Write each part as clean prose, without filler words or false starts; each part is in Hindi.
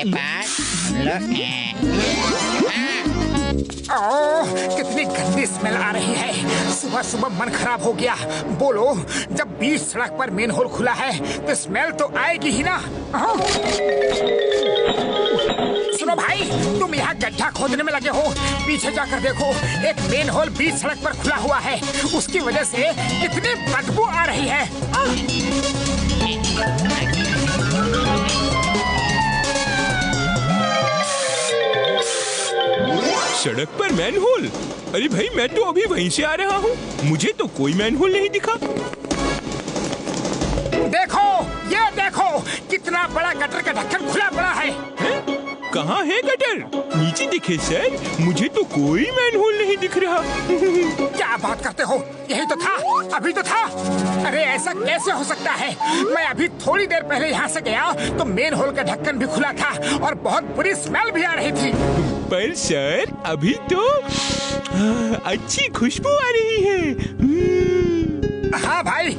बात लो। ओह, कितनी गंदी स्मेल आ रही है। सुबह सुबह मन खराब हो गया। बोलो, जब बीच सड़क पर मेन होल खुला है तो स्मेल तो आएगी ही ना। सुनो भाई, तुम यहाँ गड्ढा खोदने में लगे हो, पीछे जाकर देखो, एक मेन होल बीच सड़क पर खुला हुआ है। उसकी वजह से कितनी बदबू आ रही है। सड़क पर मैन होल? अरे भाई, मैं तो अभी वहीं से आ रहा हूँ, मुझे तो कोई मैन होल नहीं दिखा। देखो, ये देखो, कितना बड़ा गटर का ढक्कन खुला पड़ा है। कहाँ है गटर? नीचे दिखे सर, मुझे तो कोई मैन होल नहीं दिख रहा। क्या बात करते हो? यही तो था, अभी तो था। अरे ऐसा कैसे हो सकता है? मैं अभी थोड़ी देर पहले यहाँ से गया तो मेन होल का ढक्कन भी खुला था और बहुत बुरी स्मेल भी आ रही थी। पर सर, अभी तो अच्छी खुशबू आ रही है। हाँ भाई,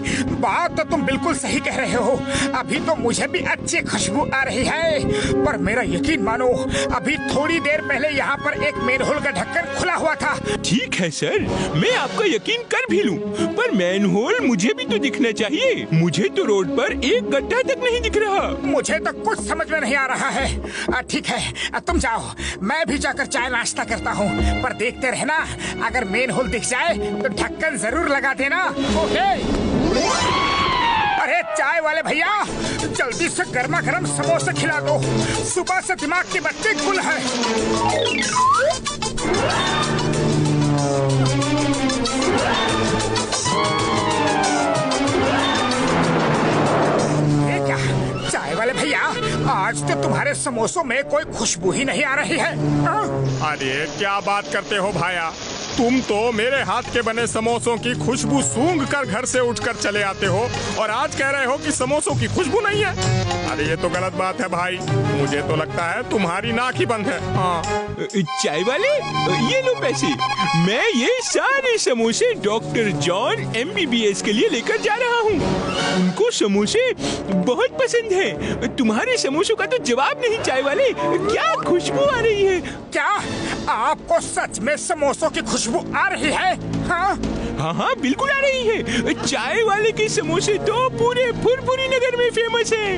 बात तो तुम बिल्कुल सही कह रहे हो। अभी तो मुझे भी अच्छी खुशबू आ रही है, पर मेरा यकीन मानो, अभी थोड़ी देर पहले यहाँ पर एक मेन होल का ढक्कन खुला हुआ था। ठीक है सर, मैं आपका यकीन कर भी लूं, पर मैन होल मुझे भी तो दिखना चाहिए। मुझे तो रोड पर एक गड्ढा तक नहीं दिख रहा। मुझे तो कुछ समझ में नहीं आ रहा है। ठीक है, तुम जाओ, मैं भी जाकर चाय नाश्ता करता हूँ, पर देखते रहना, अगर मेन होल दिख जाए तो ढक्कन जरूर लगा देना। ओके? अरे चाय वाले भैया, जल्दी से गर्मा गर्म समोसे खिला दो, सुबह से दिमाग की बत्ती गुल है। ये क्या चाय वाले भैया, आज तो तुम्हारे समोसों में कोई खुशबू ही नहीं आ रही है। अरे क्या बात करते हो भाया, तुम तो मेरे हाथ के बने समोसों की खुशबू सूंघ कर घर से उठकर चले आते हो और आज कह रहे हो कि समोसों की खुशबू नहीं है। अरे ये तो गलत बात है भाई, मुझे तो लगता है तुम्हारी नाक ही बंद है। हाँ, चाय वाले, ये लो पैसे। मैं ये सारे समोसे डॉक्टर जॉन MBBS के लिए लेकर जा रहा हूँ। उनको समोसे बहुत पसंद है। तुम्हारे समोसों का तो जवाब नहीं चाय वाले, क्या खुशबू आ रही है। क्या आपको सच में समोसों की खुशबू आ रही है? हाँ हाँ, बिल्कुल आ रही है। चाय वाले के समोसे तो पूरे फुरफुरी नगर में फेमस है।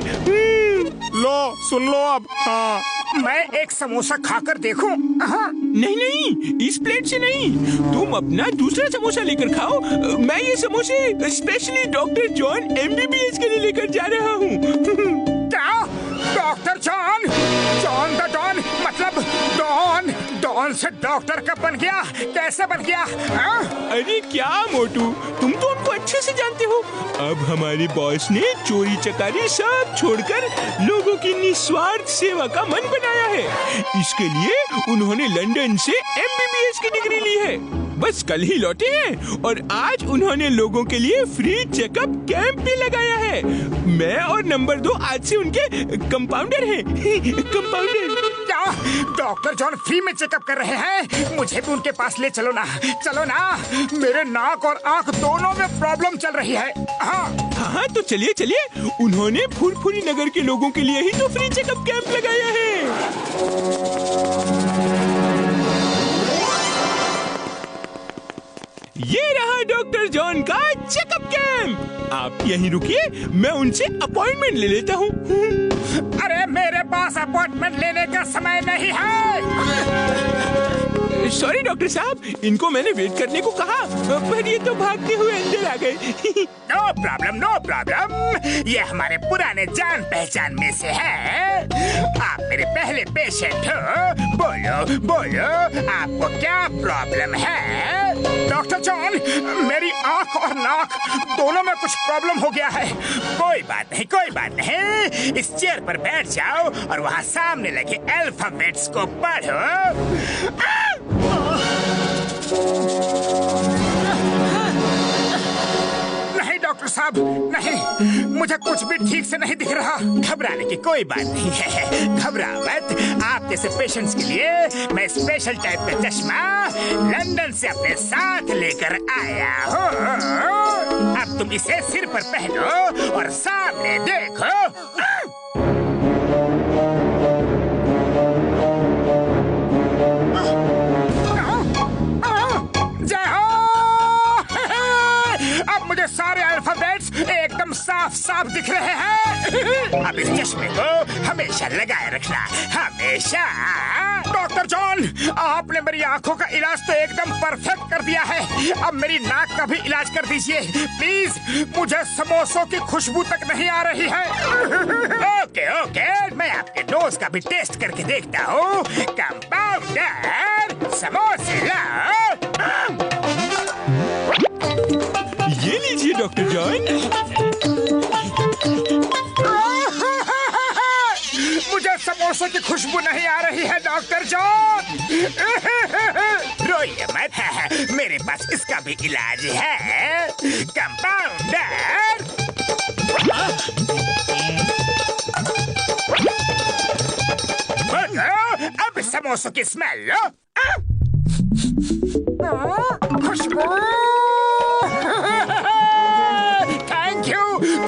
लो सुन लो अब। हाँ, मैं एक समोसा खाकर देखूं? हाँ। नहीं नहीं, इस प्लेट से नहीं, तुम अपना दूसरा समोसा लेकर खाओ। मैं ये समोसे स्पेशली डॉक्टर जॉन MBBS के लिए लेकर जा रहा हूँ। क्या? Doctor John? John the don, मतलब डॉन? डॉन से डॉक्टर कब बन गया? कैसे बन गया? अरे क्या मोटू, तुम तो उनको अच्छे से जानते हो। अब हमारे बॉस ने चोरी चकारी सब छोड़कर लोगों की निस्वार्थ सेवा का मन बनाया है। इसके लिए उन्होंने लंदन से MBBS की डिग्री ली है। बस कल ही लौटे हैं और आज उन्होंने लोगों के लिए फ्री चेकअप कैंप भी लगाया है। मैं और नंबर 2 आज से उनके कंपाउंडर हैं। कंपाउंडर। क्या डॉक्टर जॉन फ्री में चेकअप कर रहे हैं? मुझे भी उनके पास ले चलो ना, चलो ना। मेरे नाक और आंख दोनों में प्रॉब्लम चल रही है। हाँ हाँ, तो चलिए चलिए, उन्होंने फुरफुरी नगर के लोगों के लिए ही तो फ्री चेकअप कैंप लगाया है। ये रहा डॉक्टर जॉन का चेकअप कैंप। आप यहीं रुकिए, मैं उनसे अपॉइंटमेंट ले लेता हूँ। अरे मेरे पास अपॉइंटमेंट लेने का समय नहीं है। सॉरी डॉक्टर साहब, इनको मैंने वेट करने को कहा, पर ये तो भागते हुए अंदर आ गए। No problem, no problem. ये हमारे पुराने जान पहचान में से है। आप मेरे पहले पेशेंट हो। बोलो बोलो, आपको क्या प्रॉब्लम है? डॉक्टर जॉन, मेरी आंख और नाक दोनों में कुछ प्रॉब्लम हो गया है। कोई बात नहीं, कोई बात नहीं। इस चेयर पर बैठ जाओ और वहाँ सामने लगे अल्फाबेट्स को पढ़ो। नहीं डॉक्टर साहब, नहीं, मुझे कुछ भी ठीक से नहीं दिख रहा। घबराने की कोई बात नहीं है, घबराओ मत। आप जैसे पेशेंट्स के लिए मैं स्पेशल टाइप का चश्मा लंदन से अपने साथ लेकर आया हूँ। अब तुम इसे सिर पर पहनो और सामने देखो। अब मुझे सारे अल्फाबेट्स एकदम साफ साफ दिख रहे हैं। अब इस चश्मे को हमेशा लगाए रखना, हमेशा। डॉक्टर जॉन, आपने मेरी आंखों का इलाज तो एकदम परफेक्ट कर दिया है। अब मेरी नाक का भी इलाज कर दीजिए प्लीज। मुझे समोसों की खुशबू तक नहीं आ रही है। ओके ओके, मैं आपके नोज का भी टेस्ट करके देखता हूँ। कंपाउंडर, समोसे लाओ। ये लीजिए डॉक्टर जॉन। मुझे समोसों की खुशबू नहीं आ रही है डॉक्टर जॉन। रोइए मत, मेरे पास इसका भी इलाज है। कंपाउंडर, अब समोसों की स्मेल लो। खुशबू।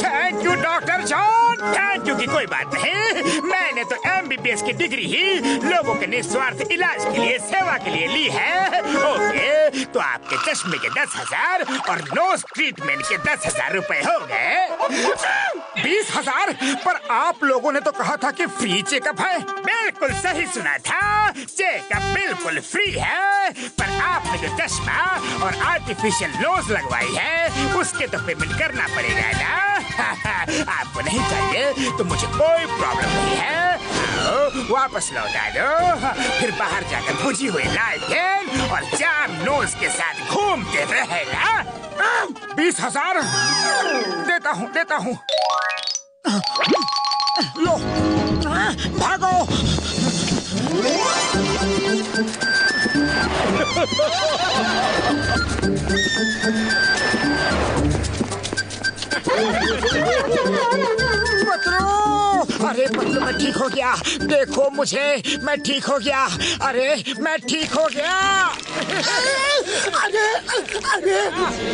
Thank you doctor John. Thank you की कोई बात नहीं। मैंने तो MBBS की डिग्री ही लोगों के निस्वार्थ इलाज के लिए, सेवा के लिए ली है। ओके, तो आपके चश्मे के 10,000 और नोज ट्रीटमेंट के 10,000 रुपए हो गए। 20,000? पर आप लोगों ने तो कहा था कि फ्री चेकअप है। बिल्कुल सही सुना था, चेकअप बिल्कुल फ्री है। पर आपने जो चश्मा और आर्टिफिशियल नोज लगवाई है उसके तो पेमेंट करना पड़ेगा ना। आपको नहीं चाहिए तो मुझे कोई प्रॉब्लम नहीं है। आओ, वापस लौटा दो, फिर बाहर जाकर भुजी हुई लालटेन और जाम नोज के साथ घूमते रहेगा। 20,000 देता हूँ। लो, भागो। अरे पतलू, मैं ठीक हो गया। देखो मुझे, मैं ठीक हो गया। अरे मैं ठीक हो गया। अरे अरे,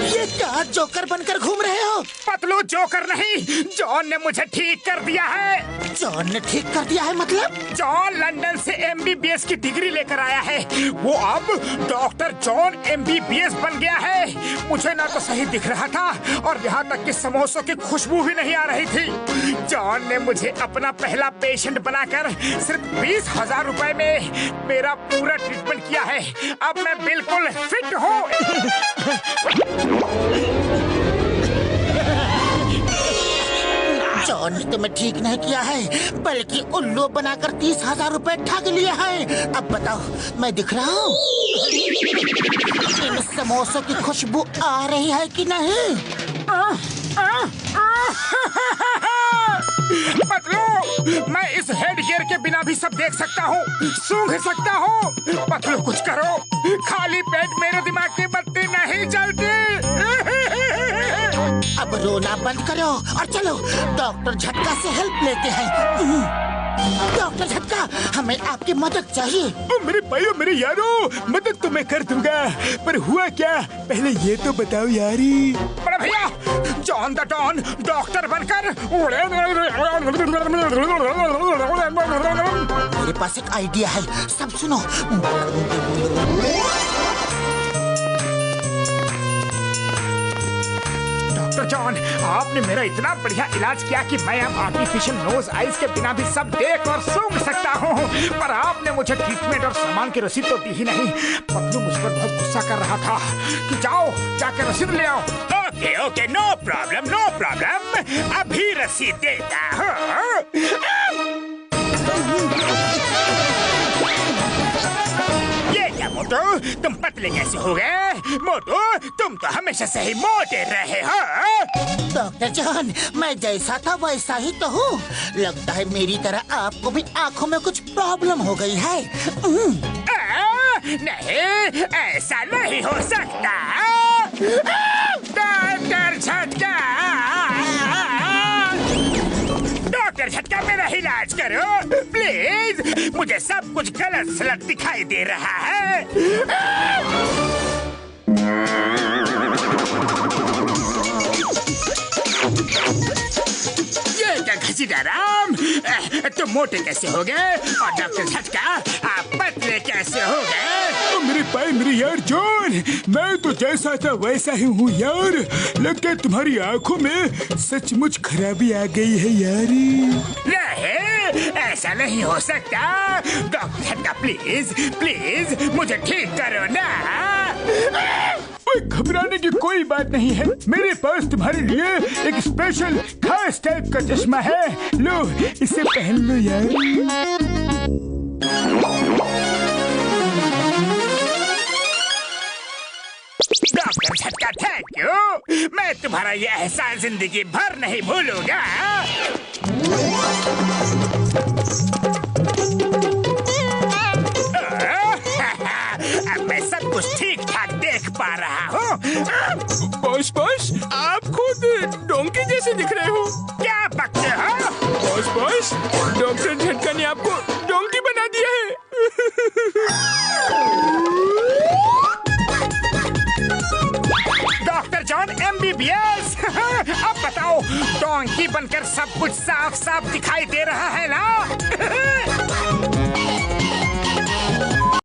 ये क्या जोकर बनकर घूम रहे हो? पतलू जोकर नहीं, जॉन ने मुझे ठीक कर दिया है। जॉन ने ठीक कर दिया है मतलब? जॉन लंदन से MBBS की डिग्री लेकर आया है। वो अब डॉक्टर जॉन MBBS बन गया है। मुझे ना तो सही दिख रहा था और यहाँ तक कि समोसों की खुशबू भी नहीं आ रही थी। जॉन ने मुझे अपना पहला पेशेंट बनाकर सिर्फ 20,000 रुपए में मेरा पूरा ट्रीटमेंट किया है। अब मैं बिल्कुल फिट हूँ। जॉन ने तुम्हें ठीक नहीं किया है, बल्कि उल्लू बनाकर 30,000 रुपए ठग लिया है। अब बताओ, मैं दिख रहा हूँ? इन समोसों की खुशबू आ रही है कि नहीं? पतलू, मैं इस हेड गियर के बिना भी सब देख सकता हूँ, सूंघ सकता हूँ। पतलू कुछ करो, खाली पेट मेरे दिमाग की बत्ती नहीं जलती। अब रोना बंद करो और चलो डॉक्टर झटका से हेल्प लेते हैं। डॉक्टर झटका, हमें आपकी मदद चाहिए। मेरे भाइयों, मेरे यारों, मदद तो मैं कर दूंगा, पर हुआ क्या पहले ये तो बताओ यारी। बड़े भैया, जॉन द डॉन डॉक्टर बनकर मेरे पास एक आइडिया है, सब सुनो। डॉक्टर जॉन, आपने मेरा इतना बढ़िया इलाज किया कि मैं अब आर्टिफिशियल नोज आइज के बिना भी सब देख और सूंघ सकता हूँ। पर आपने मुझे ट्रीटमेंट और सामान की रसीद तो दी ही नहीं। पतलू मुझ पर बहुत गुस्सा कर रहा था कि जाओ जाके रसीद ले आओ। Okay okay, no problem no problem, अभी रसीद देता हूँ। मोटू, तुम पतले कैसे हो गए? मोटू, तुम तो हमेशा से ही मोटे रहे हो। डॉक्टर जॉन, मैं जैसा था वैसा ही तो हूँ। लगता है मेरी तरह आपको भी आँखों में कुछ प्रॉब्लम हो गई है। नहीं, ऐसा नहीं हो सकता। डॉक्टर झटका, डॉक्टर झटका, मेरा इलाज करो प्लीज। मुझे सब कुछ गलत सलत दिखाई दे रहा है। ये क्या घसीटा राम, तुम मोटे कैसे हो गए और डॉक्टर झटका आप पतले कैसे हो गए? मेरे पाए मेरे यार जॉन, मैं तो जैसा था वैसा ही हूँ यार। लगता है तुम्हारी आंखों में सचमुच खराबी आ गई है यार। नहीं, ऐसा नहीं हो सकता। डॉक्टर झटका प्लीज प्लीज मुझे ठीक करो ना। घबराने की कोई बात नहीं है, मेरे पास तुम्हारे लिए एक स्पेशल खास टाइप का चश्मा है। लो इसे पहन लो यार। डॉक्टर झटका थैंक यू, मैं तुम्हारा ये एहसान जिंदगी भर नहीं भूलूंगा। अब मैं सब कुछ ठीक ठाक देख पा रहा हूँ। बॉस बॉस, आप खुद डोंकी जैसे दिख रहे हो। क्या बकते हो? बॉस डॉक्टर झटका ने आपको डोंकी बना दिया है। डॉक्टर जॉन MBBS अब बताओ, डोंकी बनकर सब कुछ साफ साफ दिखाई दे रहा है ना?